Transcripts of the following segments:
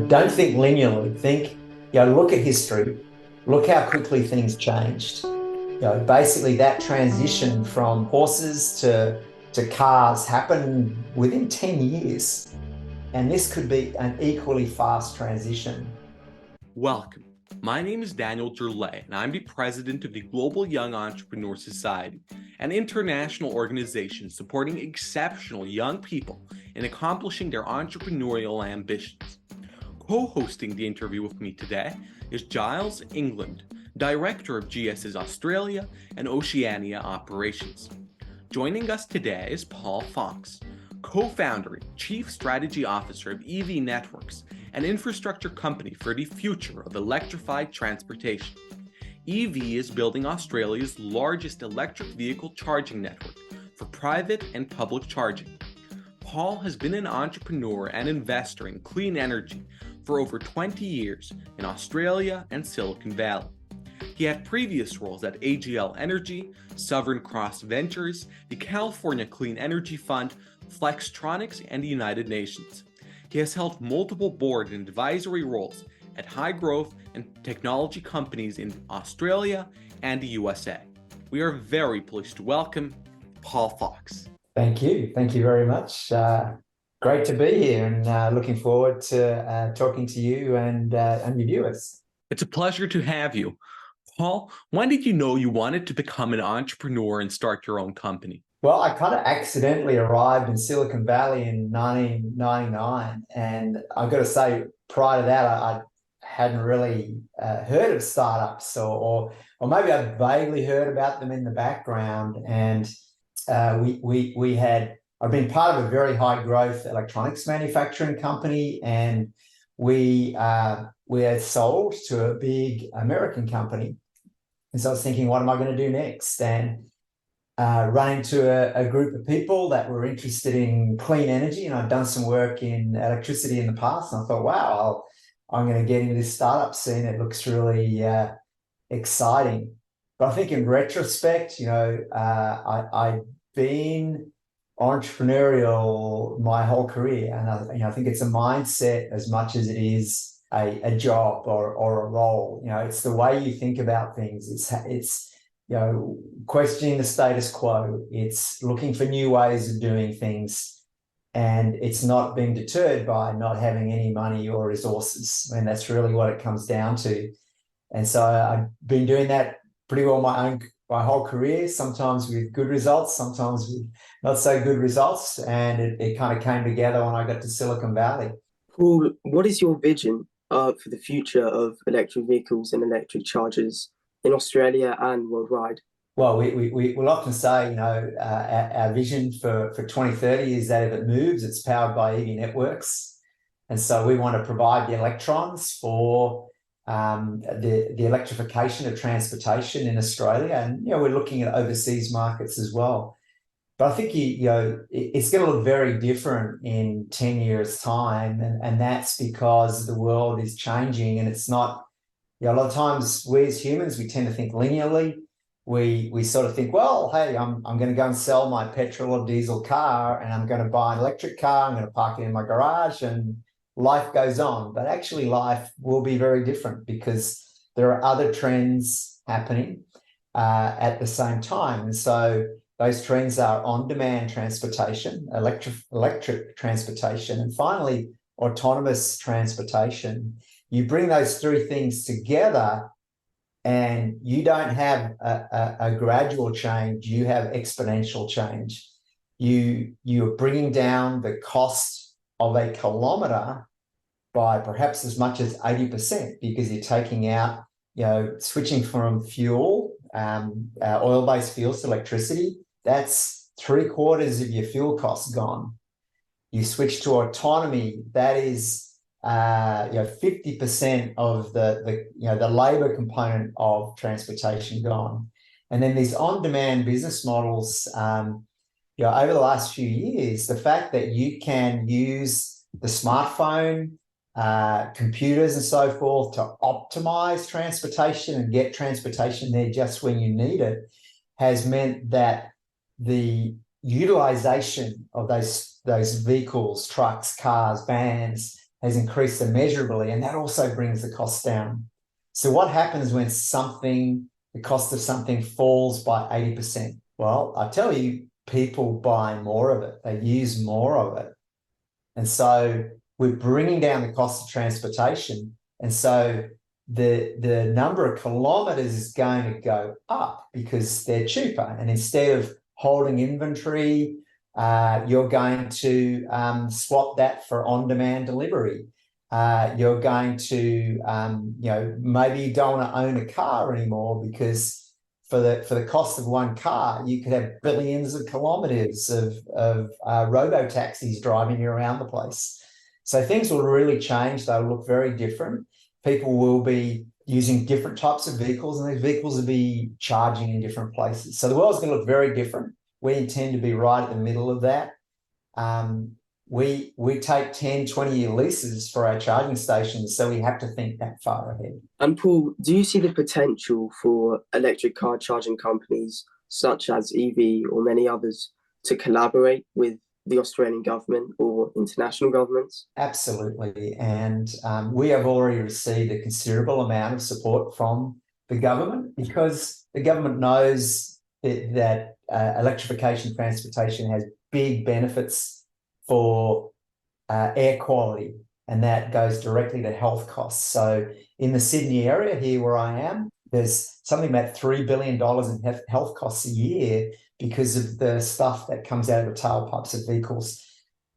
Don't think linearly. Think, look at history. Look how quickly things changed. Basically that transition from horses to cars happened within 10 years. And this could be an equally fast transition. Welcome. My name is Daniel Gerlay, and I'm the president of the Global Young Entrepreneur Society, an international organization supporting exceptional young people in accomplishing their entrepreneurial ambitions. Co-hosting the interview with me today is Giles England, Director of GYES's Australia and Oceania operations. Joining us today is Paul Fox, co-founder and Chief Strategy Officer of Evie Networks, an infrastructure company for the future of electrified transportation. Evie is building Australia's largest electric vehicle charging network for private and public charging. Paul has been an entrepreneur and investor in clean energy for over 20 years in Australia and Silicon Valley. He had previous roles at AGL Energy, Southern Cross Ventures, the California Clean Energy Fund, Flextronics, and the United Nations. He has held multiple board and advisory roles at high-growth and technology companies in Australia and the USA. We are very pleased to welcome Paul Fox. Thank you. Thank you very much. Great to be here and looking forward to talking to you and your viewers. It's a pleasure to have you. Paul, when did you know you wanted to become an entrepreneur and start your own company? Well, I kind of accidentally arrived in Silicon Valley in 1999. And I've got to say, prior to that, I hadn't really heard of startups or maybe I'd vaguely heard about them in the background. And I've been part of a very high growth electronics manufacturing company, and we had sold to a big American company. And so I was thinking, what am I going to do next? And run into a group of people that were interested in clean energy, and I'd done some work in electricity in the past. And I thought, wow, I'm going to get into this startup scene. It looks really exciting. But I think in retrospect, I've been entrepreneurial my whole career, and I think it's a mindset as much as it is a job or a role. It's the way you think about things. It's questioning the status quo. It's looking for new ways of doing things, and it's not being deterred by not having any money or resources. I mean, that's really what it comes down to. And so I've been doing that pretty well my whole career, sometimes with good results, sometimes with not so good results. And it kind of came together when I got to Silicon Valley. Paul, what is your vision for the future of electric vehicles and electric chargers in Australia and worldwide? Well, we'll often say, our vision for 2030 is that if it moves, it's powered by Evie networks. And so we want to provide the electrons for the electrification of transportation in Australia. And, we're looking at overseas markets as well. But I think, it's going to look very different in 10 years' time. And that's because the world is changing, and it's not, a lot of times we as humans, we tend to think linearly. We sort of think, well, hey, I'm going to go and sell my petrol or diesel car, and I'm going to buy an electric car. I'm going to park it in my garage, and life goes on. But actually, life will be very different because there are other trends happening at the same time. And so those trends are on-demand transportation, electric transportation, and finally, autonomous transportation. You bring those three things together, and you don't have a gradual change, you have exponential change. You're bringing down the cost of a kilometre by perhaps as much as 80% because you're taking out, switching from fuel, oil-based fuels to electricity. That's 3/4 of your fuel costs gone. You switch to autonomy, that is 50% of the labor component of transportation gone. And then these on-demand business models, over the last few years, the fact that you can use the smartphone, computers and so forth to optimize transportation and get transportation there just when you need it has meant that the utilization of those vehicles, trucks, cars, vans, has increased immeasurably, and that also brings the cost down. So what happens when the cost of something falls by 80%? Well, I tell you, people buy more of it. They use more of it. And so we're bringing down the cost of transportation. And so the number of kilometers is going to go up because they're cheaper. And instead of holding inventory, you're going to swap that for on-demand delivery. You're going to, maybe you don't want to own a car anymore because for the cost of one car, you could have billions of kilometers of robo-taxis driving you around the place. So things will really change. They'll look very different. People will be using different types of vehicles, and these vehicles will be charging in different places. So the world's going to look very different. We intend to be right at the middle of that. We take 10, 20-year leases for our charging stations, so we have to think that far ahead. And Paul, do you see the potential for electric car charging companies such as Evie or many others to collaborate with the Australian government or international governments? Absolutely. And we have already received a considerable amount of support from the government because the government knows that electrification transportation has big benefits for air quality, and that goes directly to health costs. So in the Sydney area here where I am, there's something about $3 billion in health costs a year because of the stuff that comes out of the tailpipes of vehicles.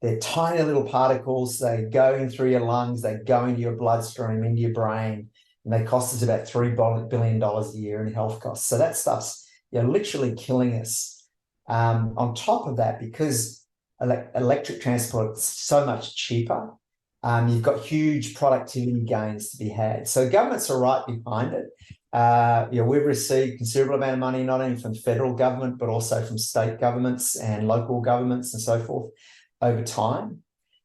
They're tiny little particles. They go in through your lungs. They go into your bloodstream, into your brain, and they cost us about $3 billion a year in health costs. So that stuff's literally killing us. On top of that, because electric transport is so much cheaper, you've got huge productivity gains to be had. So governments are right behind it. We've received a considerable amount of money, not only from federal government, but also from state governments and local governments and so forth over time.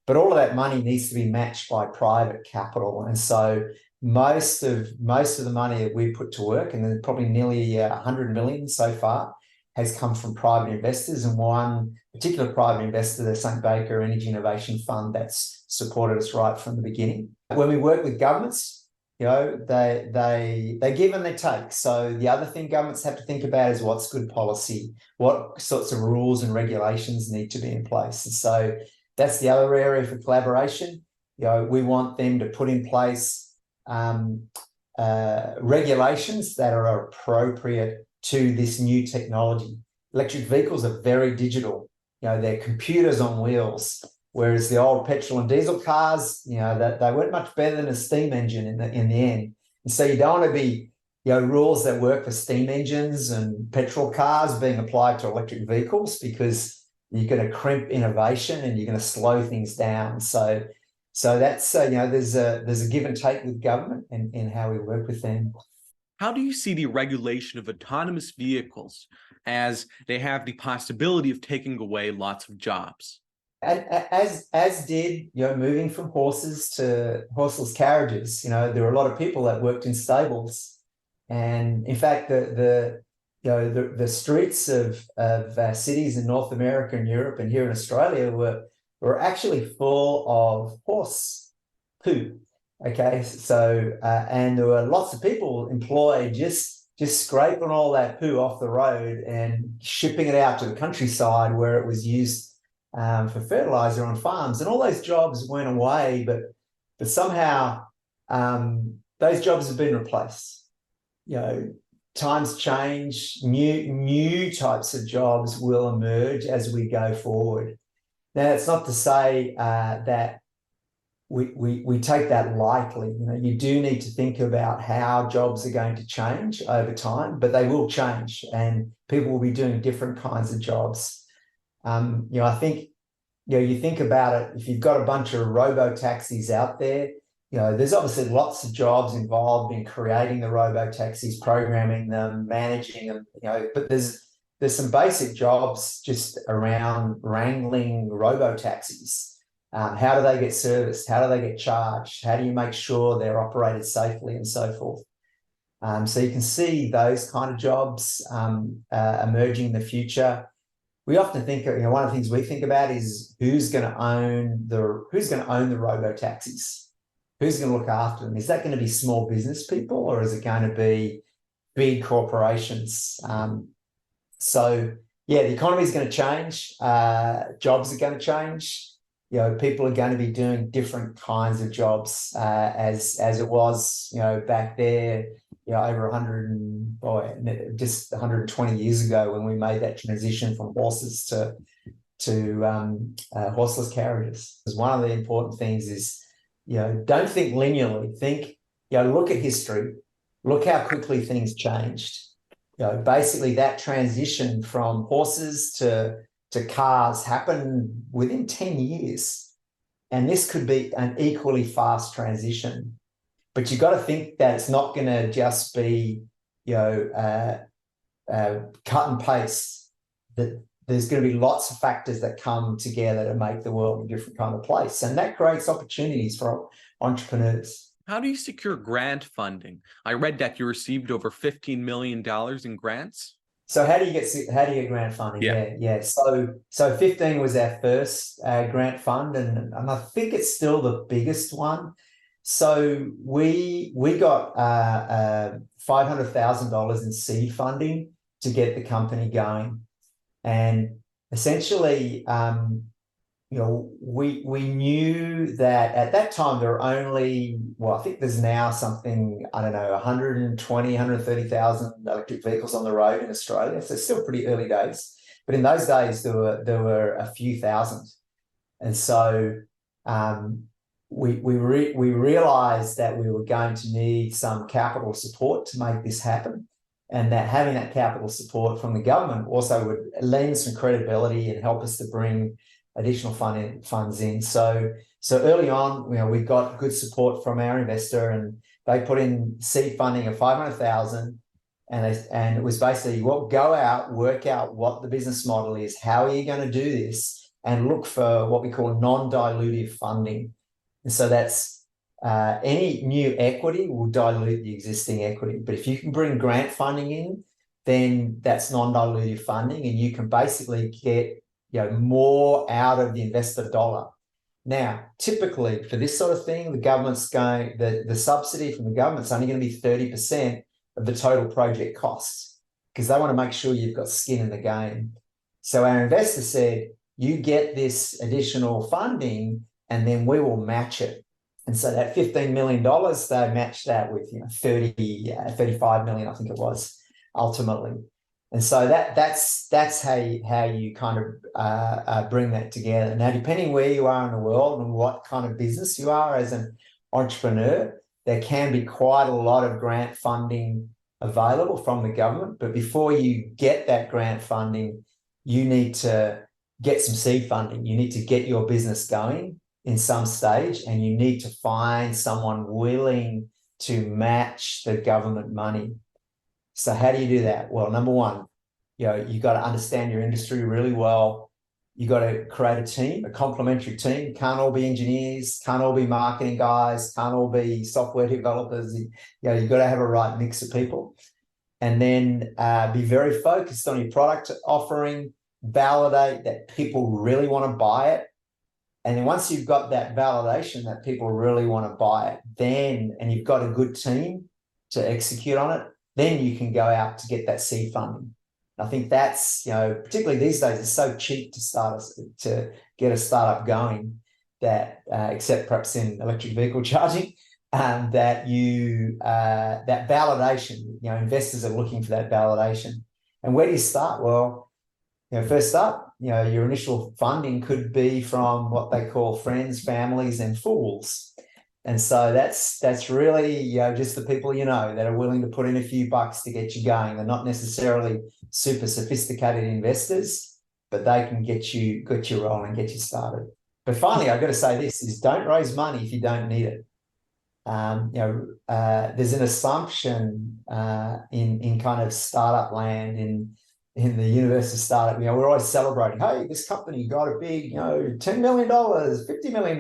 But all of that money needs to be matched by private capital. And so most of the money that we put to work, and there's probably nearly 100 million so far, has come from private investors, and one particular private investor, the St. Baker Energy Innovation Fund, that's supported us right from the beginning. When we work with governments, they give and they take. So the other thing governments have to think about is what's good policy, what sorts of rules and regulations need to be in place. And so that's the other area for collaboration. We want them to put in place regulations that are appropriate to this new technology. Electric vehicles are very digital. They're computers on wheels, whereas the old petrol and diesel cars, that they weren't much better than a steam engine in the end. And so you don't want to be, rules that work for steam engines and petrol cars being applied to electric vehicles, because you're going to crimp innovation and you're going to slow things down. So that's there's a give and take with government in how we work with them. How do you see the regulation of autonomous vehicles, as they have the possibility of taking away lots of jobs? As did moving from horses to horseless carriages. There were a lot of people that worked in stables, and in fact the streets of cities in North America and Europe and here in Australia were actually full of horse poo. Okay, so and there were lots of people employed just scraping all that poo off the road and shipping it out to the countryside where it was used for fertilizer on farms. And all those jobs went away, but somehow those jobs have been replaced. Times change, new types of jobs will emerge as we go forward. Now, it's not to say that we take that lightly. You do need to think about how jobs are going to change over time, but they will change, and people will be doing different kinds of jobs. I think, you think about it, if you've got a bunch of robo-taxis out there, there's obviously lots of jobs involved in creating the robo-taxis, programming them, managing them, but there's some basic jobs just around wrangling robo-taxis. How do they get serviced? How do they get charged? How do you make sure they're operated safely and so forth? So you can see those kind of jobs emerging in the future. we often think, one of the things we think about is who's going to own the robo taxis, who's going to look after them. Is that going to be small business people, or is it going to be big corporations? So yeah, the economy is going to change. Jobs are going to change. People are going to be doing different kinds of jobs as it was, back there, over 120 years ago when we made that transition from horses to horseless carriages. Because one of the important things is, don't think linearly. Think, look at history. Look how quickly things changed. Basically that transition from horses to cars happened within 10 years. And this could be an equally fast transition. But you've got to think that it's not going to just be, cut and paste. That there's going to be lots of factors that come together to make the world a different kind of place. And that creates opportunities for entrepreneurs. How do you secure grant funding? I read that you received over $15 million in grants. So how do you get grant funding? Yeah. So 15 was our first grant fund, and I think it's still the biggest one. So we got $500,000 in seed funding to get the company going, and essentially, we knew that at that time there were only, I think there's now something, 130,000 electric vehicles on the road in Australia. So it's still pretty early days. But in those days, there were a few thousand. And so we realized that we were going to need some capital support to make this happen. And that having that capital support from the government also would lend some credibility and help us to bring additional funds in. So early on, we got good support from our investor, and they put in seed funding of 500,000, and it was basically, go out, work out what the business model is, how are you going to do this, and look for what we call non-dilutive funding. And so that's any new equity will dilute the existing equity, but if you can bring grant funding in, then that's non-dilutive funding, and you can basically get more out of the investor dollar. Now, typically for this sort of thing, the government's going, the subsidy from the government's only going to be 30% of the total project costs, because they want to make sure you've got skin in the game. So our investor said, you get this additional funding and then we will match it. And so that $15 million, they matched that with 35 million, I think it was, ultimately. And so that's how you kind of bring that together. Now, depending where you are in the world and what kind of business you are as an entrepreneur, there can be quite a lot of grant funding available from the government. But before you get that grant funding, you need to get some seed funding. You need to get your business going in some stage, and you need to find someone willing to match the government money. So how do you do that? Well, number one, you got to understand your industry really well. You got to create a team, a complementary team. Can't all be engineers, can't all be marketing guys, can't all be software developers. You've got to have a right mix of people. And then be very focused on your product offering, validate that people really want to buy it. And then once you've got that validation that people really want to buy it, and you've got a good team to execute on it, then you can go out to get that seed funding. I think that's, particularly these days, it's so cheap to get a startup going, that except perhaps in electric vehicle charging, that that validation, investors are looking for that validation. And where do you start? Well, first up, your initial funding could be from what they call friends, families, and fools. And so that's really, just the people that are willing to put in a few bucks to get you going. They're not necessarily super sophisticated investors, but they can get you rolling and get you started. But finally, I've got to say this is, don't raise money if you don't need it. There's an assumption in kind of startup land in the universe of startup. We're always celebrating, hey, this company got a big, $10 million, $50 million.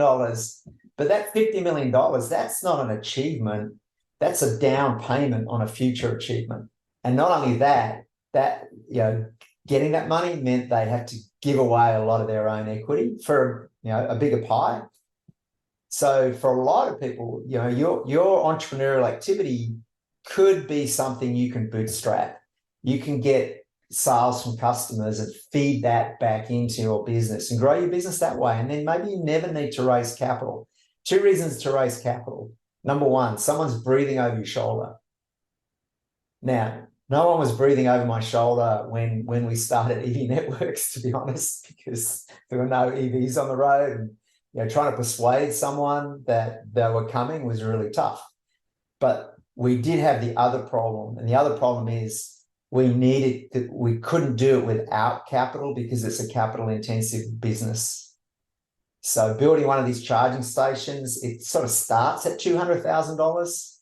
But that $50 million, that's not an achievement. That's a down payment on a future achievement. And not only that getting that money meant they had to give away a lot of their own equity for, a bigger pie. So for a lot of people, your entrepreneurial activity could be something you can bootstrap. You can get sales from customers and feed that back into your business and grow your business that way. And then maybe you never need to raise capital. 2 reasons to raise capital. Number one, someone's breathing over your shoulder. Now, no one was breathing over my shoulder when we started Evie Networks, to be honest, because there were no EVs on the road, and trying to persuade someone that they were coming was really tough. But we did have the other problem, and the other problem is we couldn't do it without capital because it's a capital-intensive business. So building one of these charging stations, it sort of starts at $200,000.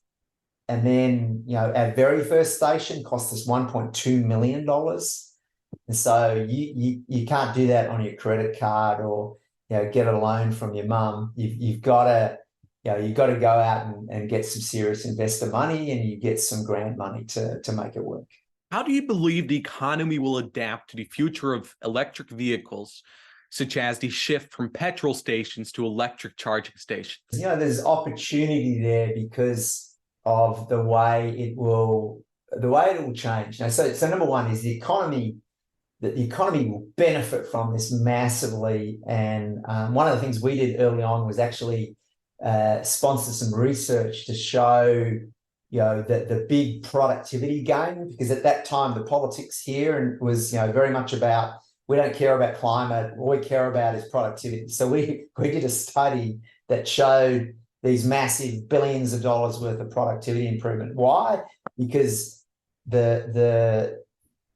And then, our very first station cost us $1.2 million. And so you can't do that on your credit card or, get a loan from your mum. You've got to, go out and get some serious investor money, and you get some grant money to make it work. How do you believe the economy will adapt to the future of electric vehicles, such as the shift from petrol stations to electric charging stations? There's opportunity there because of the way it will change. So number one is the economy will benefit from this massively. And one of the things we did early on was actually sponsor some research to show, that the big productivity gain, because at that time the politics here was, very much about, we don't care about climate, all we care about is productivity. So we did a study that showed these massive billions of dollars worth of productivity improvement. Why? Because the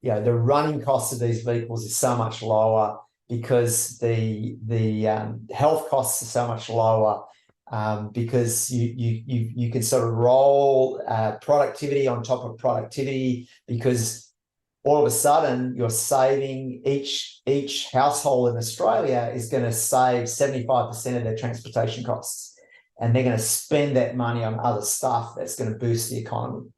running costs of these vehicles is so much lower, because the health costs are so much lower, because you can sort of roll productivity on top of productivity, because all of a sudden you're saving, each household in Australia is going to save 75% of their transportation costs. And they're going to spend that money on other stuff that's going to boost the economy.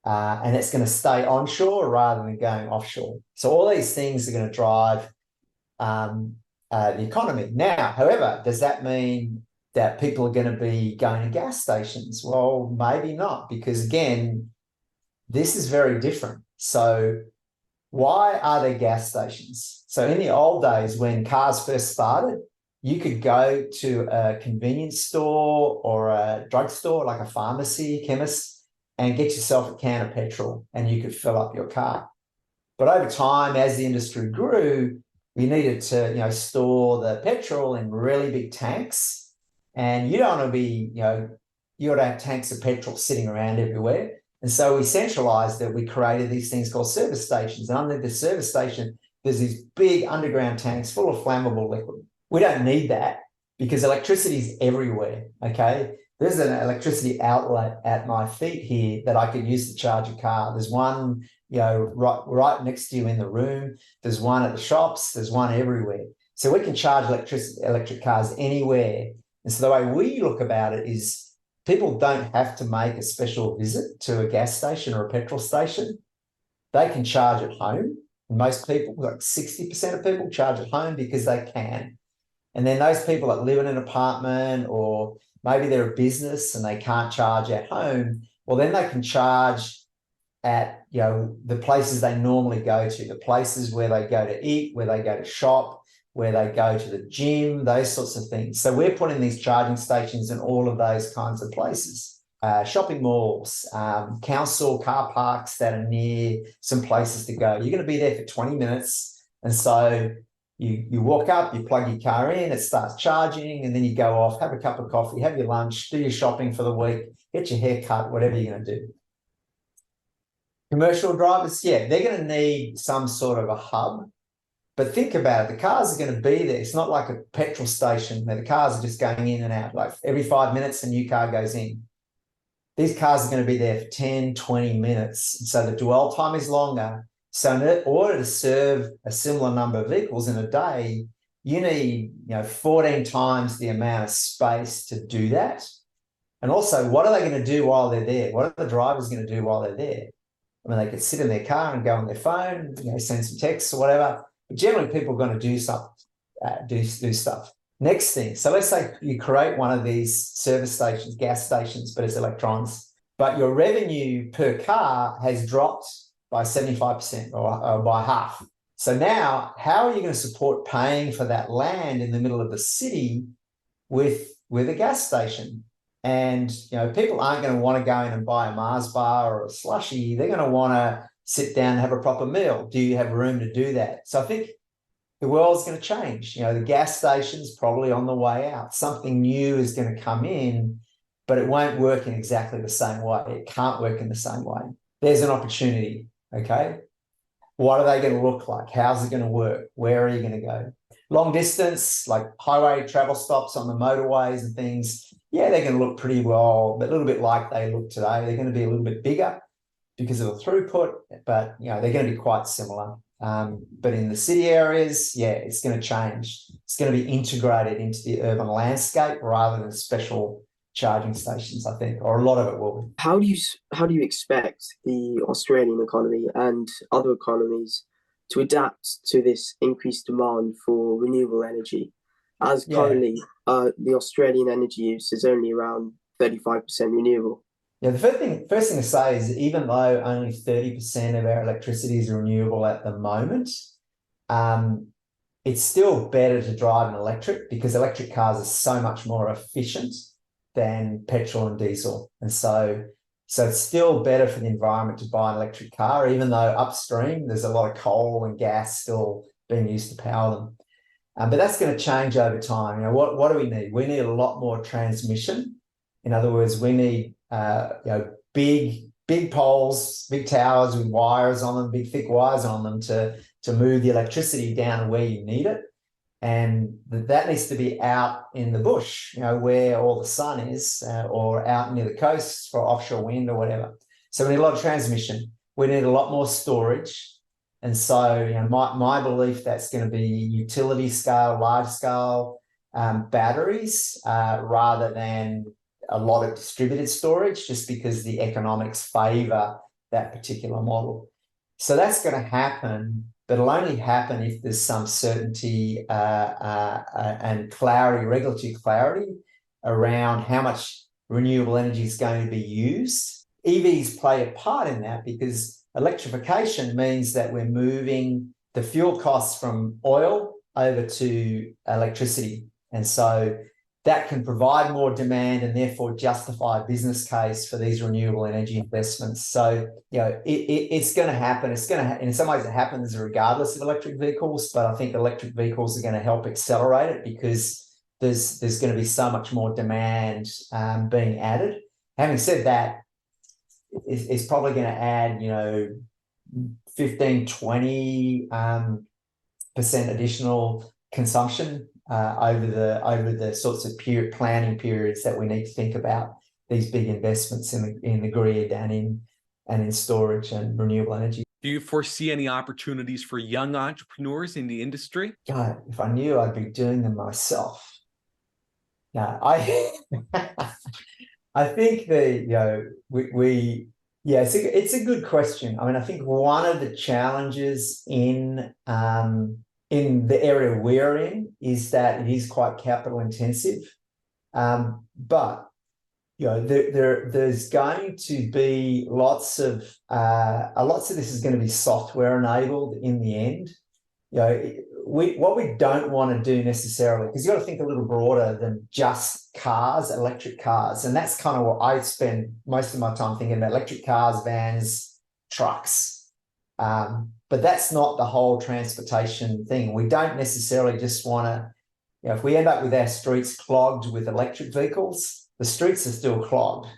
And it's going to stay onshore rather than going offshore. So all these things are going to drive the economy. Now, however, does that mean that people are going to be going to gas stations? Well, maybe not, because again, this is very different. So why are there gas stations? So in the old days, when cars first started, you could go to a convenience store or a drugstore, like a pharmacy, chemist, and get yourself a can of petrol, and you could fill up your car. But over time, as the industry grew, we needed to, store the petrol in really big tanks. And you don't want to be, you ought to have tanks of petrol sitting around everywhere. And so we centralized it. We created these things called service stations. And under the service station, there's these big underground tanks full of flammable liquid. We don't need that because electricity is everywhere, okay? There's an electricity outlet at my feet here that I could use to charge a car. There's one, right next to you in the room. There's one at the shops. There's one everywhere. So we can charge electric cars anywhere. And so the way we look about it is people don't have to make a special visit to a gas station or a petrol station. They can charge at home. Most people, like 60% of people, charge at home because they can. And then those people that live in an apartment, or maybe they're a business and they can't charge at home, well, then they can charge at, the places they normally go to, the places where they go to eat, where they go to shop, where they go to the gym, those sorts of things. So we're putting these charging stations in all of those kinds of places. Shopping malls, council car parks that are near some places to go. You're going to be there for 20 minutes. And so you walk up, you plug your car in, it starts charging, and then you go off, have a cup of coffee, have your lunch, do your shopping for the week, get your hair cut, whatever you're going to do. Commercial drivers, yeah, they're going to need some sort of a hub. But think about it, the cars are going to be there. It's not like a petrol station where the cars are just going in and out. Like every 5 minutes, a new car goes in. These cars are going to be there for 10, 20 minutes. So the dwell time is longer. So in order to serve a similar number of vehicles in a day, you need 14 times the amount of space to do that. And also, what are they going to do while they're there? What are the drivers going to do while they're there? I mean, they could sit in their car and go on their phone, send some texts or whatever. But generally, people are going to do something, do stuff. Next thing, so let's say you create one of these service stations, gas stations, but it's electrons, but your revenue per car has dropped by 75% or by half. So now, how are you going to support paying for that land in the middle of the city with a gas station? And people aren't going to want to go in and buy a Mars bar or a slushie. They're going to want to sit down and have a proper meal. Do you have room to do that? So I think the world's going to change. The gas station's probably on the way out. Something new is going to come in, but it won't work in exactly the same way. It can't work in the same way. There's an opportunity, okay? What are they going to look like? How's it going to work? Where are you going to go? Long distance, like highway travel stops on the motorways and things, yeah, they're going to look pretty well, but a little bit like they look today. They're going to be a little bit bigger because of the throughput, but they're going to be quite similar. But in the city areas, yeah, it's going to change. It's going to be integrated into the urban landscape rather than special charging stations, I think, or a lot of it will be. How do you expect the Australian economy and other economies to adapt to this increased demand for renewable energy? As currently, the Australian energy use is only around 35% renewable. Yeah, the first thing to say is even though only 30% of our electricity is renewable at the moment, it's still better to drive an electric because electric cars are so much more efficient than petrol and diesel. And so it's still better for the environment to buy an electric car, even though upstream there's a lot of coal and gas still being used to power them. But that's going to change over time. What do we need? We need a lot more transmission. In other words, we need big poles, big towers with wires on them, big thick wires on them to move the electricity down where you need it. And that needs to be out in the bush, where all the sun is, or out near the coast for offshore wind or whatever. So we need a lot of transmission. We need a lot more storage. And so, my belief that's going to be utility scale, large scale batteries rather than a lot of distributed storage, just because the economics favour that particular model. So that's going to happen, but it'll only happen if there's some certainty and clarity, regulatory clarity around how much renewable energy is going to be used. EVs play a part in that because electrification means that we're moving the fuel costs from oil over to electricity. And so that can provide more demand and therefore justify a business case for these renewable energy investments. So, it's going to happen. It's going to, in some ways it happens regardless of electric vehicles, but I think electric vehicles are going to help accelerate it because there's going to be so much more demand being added. Having said that, it's probably going to add, 15, 20% additional consumption over the sorts of planning periods that we need to think about these big investments in the grid and in storage and renewable energy. Do you foresee any opportunities for young entrepreneurs in the industry? God, if I knew, I'd be doing them myself. Yeah, I think it's a good question. I mean, I think one of the challenges in the area we're in is that it is quite capital intensive. But there's going to be lots of this is going to be software enabled in the end. What we don't want to do necessarily, because you've got to think a little broader than just cars, electric cars. And that's kind of what I spend most of my time thinking about: electric cars, vans, trucks. But that's not the whole transportation thing. We don't necessarily just want to, if we end up with our streets clogged with electric vehicles, the streets are still clogged.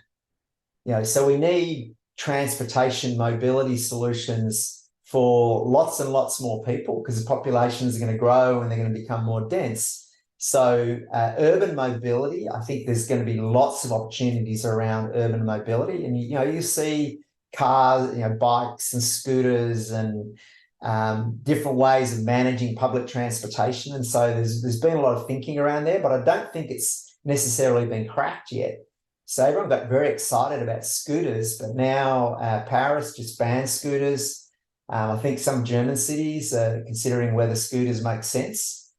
So we need transportation mobility solutions for lots and lots more people because the populations are going to grow and they're going to become more dense. So urban mobility, I think there's going to be lots of opportunities around urban mobility. And, you see cars, bikes and scooters and different ways of managing public transportation. And so there's been a lot of thinking around there, but I don't think it's necessarily been cracked yet. So everyone got very excited about scooters, but now Paris just banned scooters. I think some German cities are considering whether scooters make sense.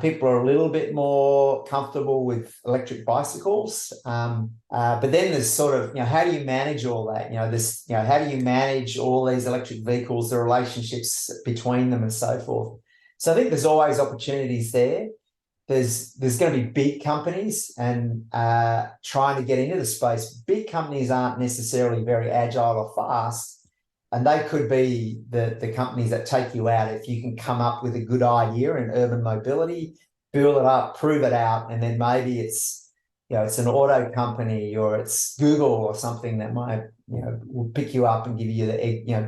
People are a little bit more comfortable with electric bicycles. But then there's sort of, how do you manage all that? How do you manage all these electric vehicles, the relationships between them and so forth? So I think there's always opportunities there. There's going to be big companies and trying to get into the space. Big companies aren't necessarily very agile or fast, and they could be the companies that take you out if you can come up with a good idea in urban mobility, build it up, prove it out, and then maybe it's an auto company or it's Google or something that might will pick you up and give you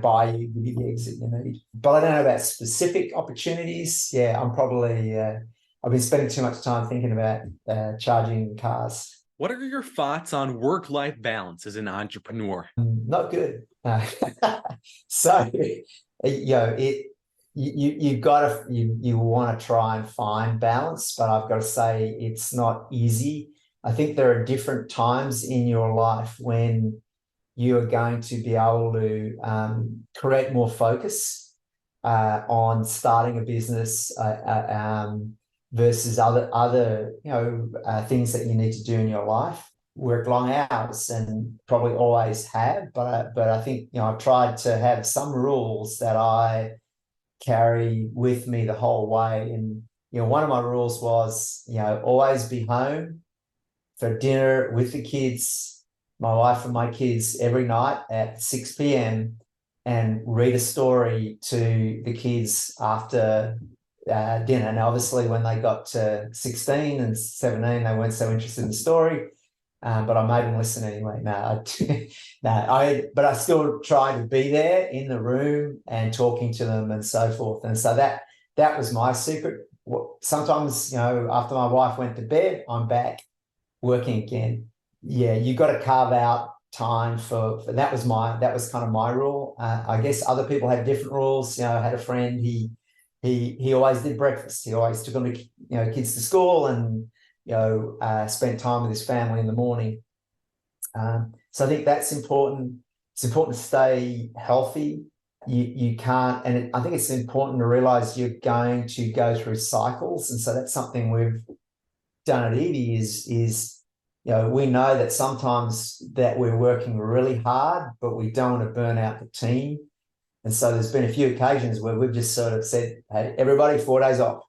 buy you, give you the exit you need. But I don't know about specific opportunities. Yeah, I'm probably. I've been spending too much time thinking about charging cars. What are your thoughts on work-life balance as an entrepreneur? Not good. So, you've got to you want to try and find balance, but I've got to say it's not easy. I think there are different times in your life when you are going to be able to create more focus on starting a business. Versus other things that you need to do in your life. Work long hours and probably always have, but I think I've tried to have some rules that I carry with me the whole way. And one of my rules was always be home for dinner with the kids, my wife and my kids, every night at 6 p.m. and read a story to the kids after dinner. And obviously when they got to 16 and 17, they weren't so interested in the story, but I made them listen anyway. But I still try to be there in the room and talking to them and so forth. And so that was my secret. Sometimes, after my wife went to bed, I'm back working again. Yeah, you got to carve out time for that was kind of my rule. I guess other people had different rules. I had a friend, he always did breakfast. He always took them to kids to school and spent time with his family in the morning. So I think that's important. It's important to stay healthy. You can't, and I think it's important to realize you're going to go through cycles, and so that's something we've done at Evie. Is we know that sometimes that we're working really hard, but we don't want to burn out the team. And so there's been a few occasions where we've just sort of said, hey, everybody, 4 days off.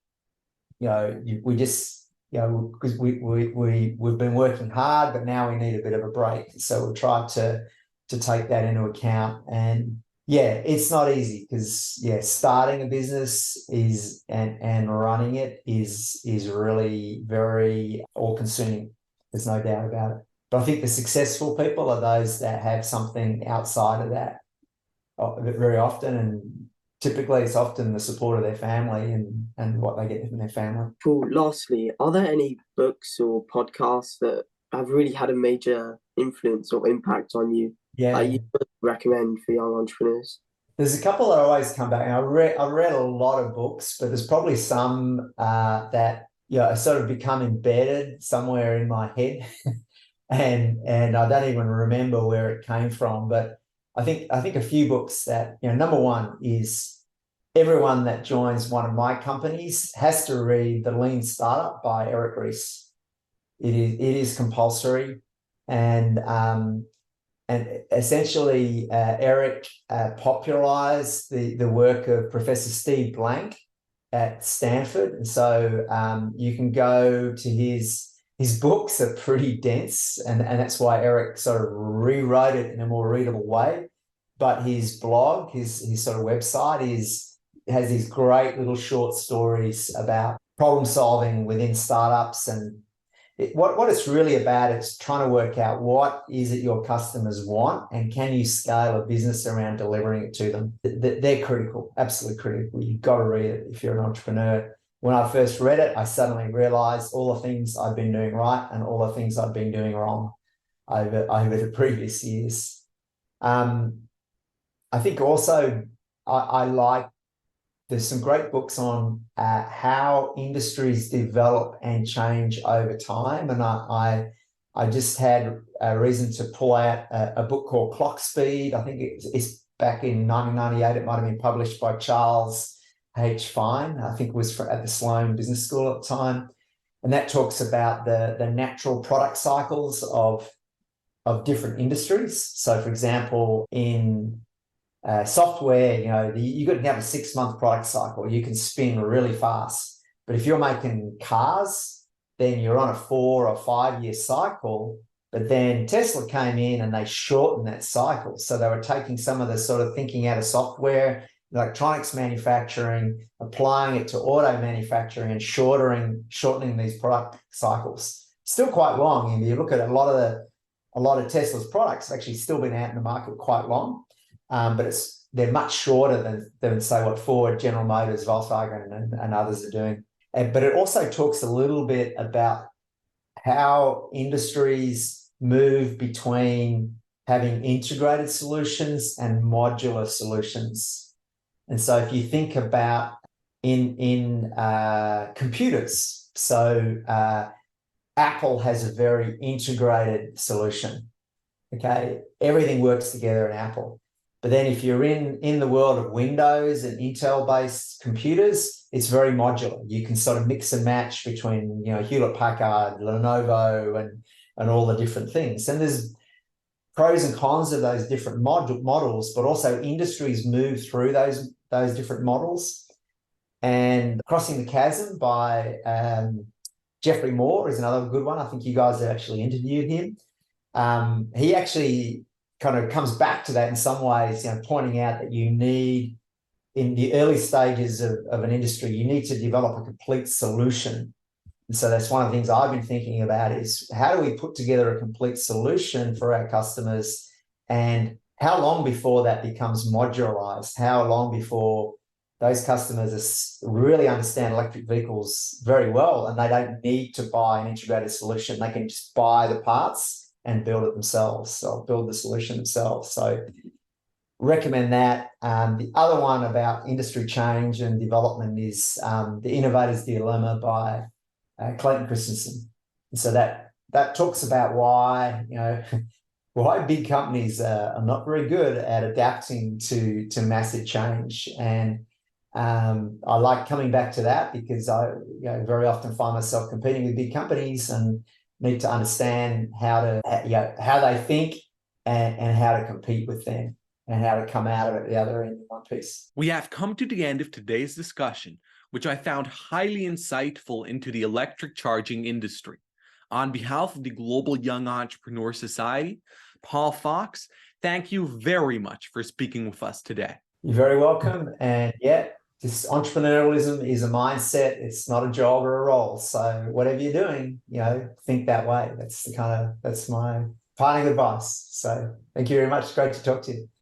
We just, because we've been working hard, but now we need a bit of a break. So we'll try to take that into account. And yeah, it's not easy because starting a business and running it is really very all-consuming. There's no doubt about it. But I think the successful people are those that have something outside of that very often, and typically it's often the support of their family and what they get from their family. Paul, lastly, are there any books or podcasts that have really had a major influence or impact on you that you would recommend for young entrepreneurs? There's a couple that always come back. And I read a lot of books, but there's probably some that sort of become embedded somewhere in my head, and I don't even remember where it came from. But I think a few books that, number one is everyone that joins one of my companies has to read The Lean Startup by Eric Ries. It is compulsory, and essentially Eric popularized the work of Professor Steve Blank at Stanford, and so you can go to his books are pretty dense, and that's why Eric sort of rewrote it in a more readable way. But his blog, his sort of website has these great little short stories about problem solving within startups, and what it's really about is trying to work out what is it your customers want and can you scale a business around delivering it to them. They're critical, absolutely critical. You've got to read it if you're an entrepreneur. When I first read it, I suddenly realized all the things I've been doing right and all the things I've been doing wrong over the previous years. I think also I like, there's some great books on how industries develop and change over time. And I just had a reason to pull out a book called Clock Speed. I think it's back in 1998. It might have been published by Charles H. Fine. I think it was at the Sloan Business School at the time. And that talks about the natural product cycles of different industries. So, for example, in software, you got to have a 6-month product cycle. You can spin really fast. But if you're making cars, then you're on a 4 or 5 year cycle. But then Tesla came in and they shortened that cycle. So they were taking some of the sort of thinking out of software, electronics manufacturing, applying it to auto manufacturing and shortening these product cycles. Still quite long. And you look at a lot of Tesla's products have actually still been out in the market quite long, but they're much shorter than say what Ford, General Motors, Volkswagen, and others are doing. But it also talks a little bit about how industries move between having integrated solutions and modular solutions. And so if you think about in computers, so Apple has a very integrated solution. Okay, everything works together in Apple. But then if you're in the world of Windows and Intel-based computers, it's very modular. You can sort of mix and match between, Hewlett-Packard, Lenovo, and all the different things. And there's pros and cons of those different models, but also industries move through those different models. And Crossing the Chasm by Jeffrey Moore is another good one. I think you guys have actually interviewed him. He actually kind of comes back to that in some ways, pointing out that you need, in the early stages of an industry, you need to develop a complete solution. And so that's one of the things I've been thinking about is how do we put together a complete solution for our customers, and how long before that becomes modularized? How long before those customers really understand electric vehicles very well and they don't need to buy an integrated solution? They can just buy the parts and build it themselves, or build the solution themselves. So recommend that. The other one about industry change and development is The Innovator's Dilemma by Clayton Christensen. And so that talks about why, why big companies are not very good at adapting to massive change. And I like coming back to that because I very often find myself competing with big companies and need to understand how they think and how to compete with them and how to come out of it the other end in one piece. We have come to the end of today's discussion, which I found highly insightful into the electric charging industry. On behalf of the Global Young Entrepreneur Society, Paul Fox, thank you very much for speaking with us today. You're very welcome. And this entrepreneurialism is a mindset. It's not a job or a role. So whatever you're doing, think that way. That's my parting advice. So thank you very much. Great to talk to you.